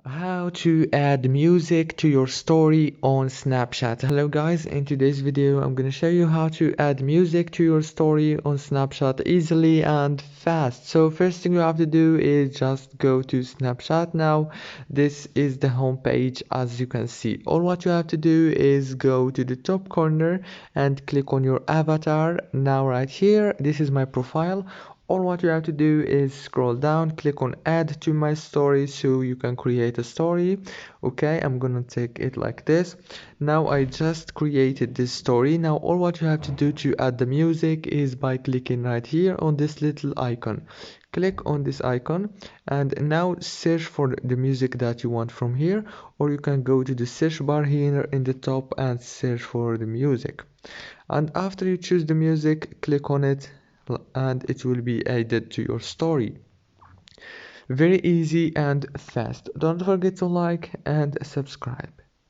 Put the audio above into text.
How to add music to your story on Snapchat. Hello guys, in today's video I'm going to show you how to add music to your story on Snapchat easily and fast. So first thing you have to do is just go to Snapchat now. This is the home page. As you can see, all what you have to do is go to the top corner and click on your avatar. Now right here, this is my profile. All what you have to do is scroll down, click on add to my story so you can create a story. Okay, I'm gonna take it like this. Now I just created this story. Now all what you have to do to add the music is by clicking right here on this little icon. Click on this icon and now search for the music that you want from here, or you can go to the search bar here in the top and search for the music. And after you choose the music, click on it and it will be added to your story. Very easy and fast. Don't forget to like and subscribe.